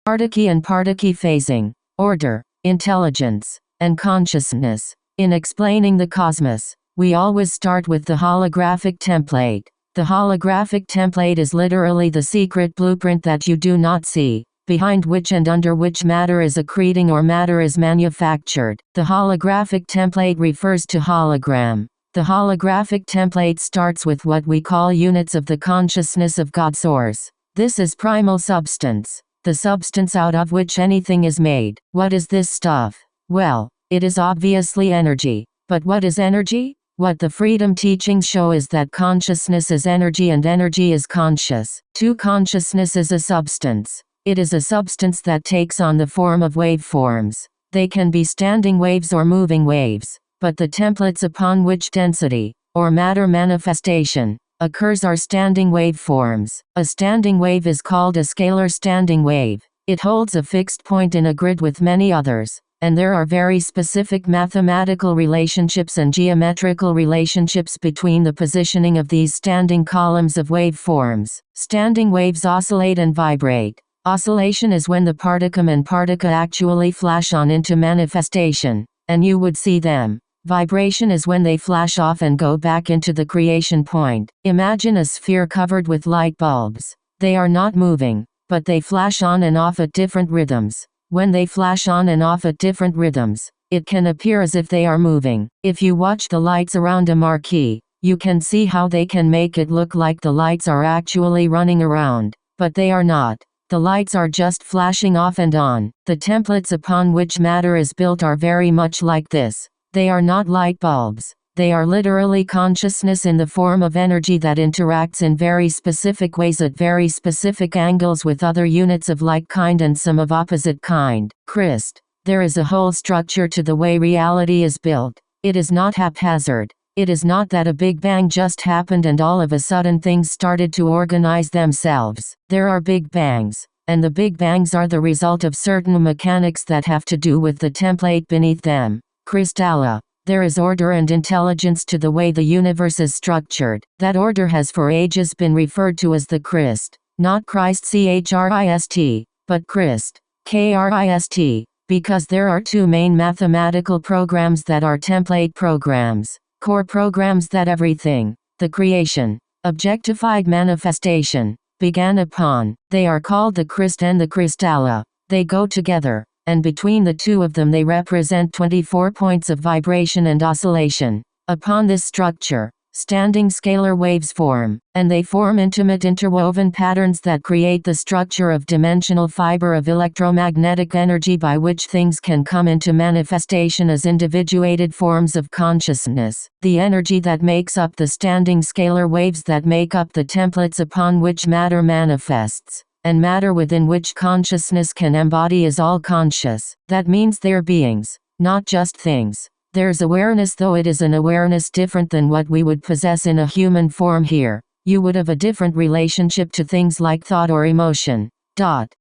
Particle and particle phasing, order, intelligence, and consciousness. In explaining the cosmos, we always start with the holographic template. The holographic template is literally the secret blueprint that you do not see, behind which and under which matter is accreting or matter is manufactured. The holographic template refers to hologram. The holographic template starts with what we call units of the consciousness of God Source. This is primal substance, the substance out of which anything is made. What is this stuff? Well, it is obviously energy. But what is energy? What the freedom teachings show is that consciousness is energy and energy is conscious. Consciousness is a substance. It is a substance that takes on the form of waveforms. They can be standing waves or moving waves, but the templates upon which density, or matter manifestation, occurs are standing waveforms. A standing wave is called a scalar standing wave. It holds a fixed point in a grid with many others, and there are very specific mathematical relationships and geometrical relationships between the positioning of these standing columns of waveforms. Standing waves oscillate and vibrate. Oscillation is when the particle and particle actually flash on into manifestation, and you would see them. Vibration is when they flash off and go back into the creation point. Imagine a sphere covered with light bulbs. They are not moving, but they flash on and off at different rhythms. When they flash on and off at different rhythms, it can appear as if they are moving. If you watch the lights around a marquee, you can see how they can make it look like the lights are actually running around, but they are not. The lights are just flashing off and on. The templates upon which matter is built are very much like this. They are not light bulbs. They are literally consciousness in the form of energy that interacts in very specific ways at very specific angles with other units of like kind and some of opposite kind. Christ. There is a whole structure to the way reality is built. It is not haphazard. It is not that a Big Bang just happened and all of a sudden things started to organize themselves. There are Big Bangs, and the Big Bangs are the result of certain mechanics that have to do with the template beneath them. Kristalla. There is order and intelligence to the way the universe is structured. That order has for ages been referred to as the Christ. Not Christ Christ, but Christ, Christ, because there are two main mathematical programs that are template programs. Core programs that everything, the creation, objectified manifestation, began upon. They are called the Christ and the Kristalla. They go together, and between the two of them they represent 24 points of vibration and oscillation. Upon this structure, standing scalar waves form, and they form intimate interwoven patterns that create the structure of dimensional fiber of electromagnetic energy by which things can come into manifestation as individuated forms of consciousness. The energy that makes up the standing scalar waves that make up the templates upon which matter manifests, and matter within which consciousness can embody is all conscious. That means they're beings, not just things. There's awareness, though it is an awareness different than what we would possess in a human form here. You would have a different relationship to things like thought or emotion.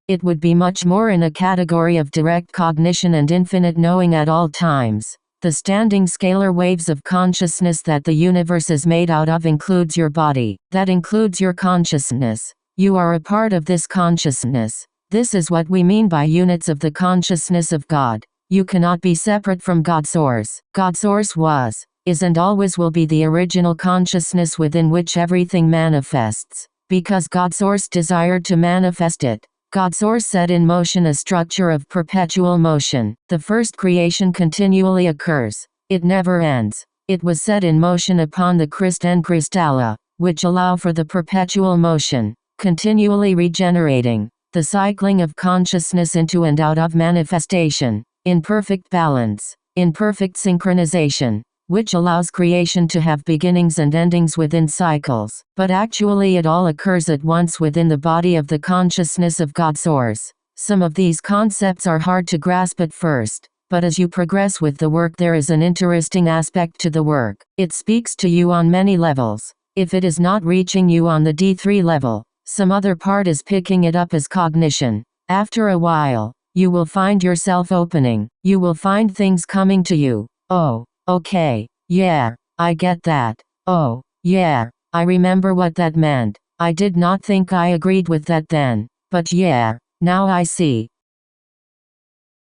It would be much more in a category of direct cognition and infinite knowing at all times. The standing scalar waves of consciousness that the universe is made out of includes your body. That includes your consciousness. You are a part of this consciousness. This is what we mean by units of the consciousness of God. You cannot be separate from God Source. God Source was, is and always will be the original consciousness within which everything manifests. Because God Source desired to manifest it, God Source set in motion a structure of perpetual motion. The first creation continually occurs. It never ends. It was set in motion upon the Christ and Kristalla, which allow for the perpetual motion, continually regenerating, the cycling of consciousness into and out of manifestation, in perfect balance, in perfect synchronization, which allows creation to have beginnings and endings within cycles. But actually it all occurs at once within the body of the consciousness of God Source. Some of these concepts are hard to grasp at first, but as you progress with the work there is an interesting aspect to the work. It speaks to you on many levels. If it is not reaching you on the D3 level, some other part is picking it up as cognition. After a while, you will find yourself opening. You will find things coming to you. Oh, okay, yeah, I get that. Oh, yeah, I remember what that meant. I did not think I agreed with that then, but yeah, now I see.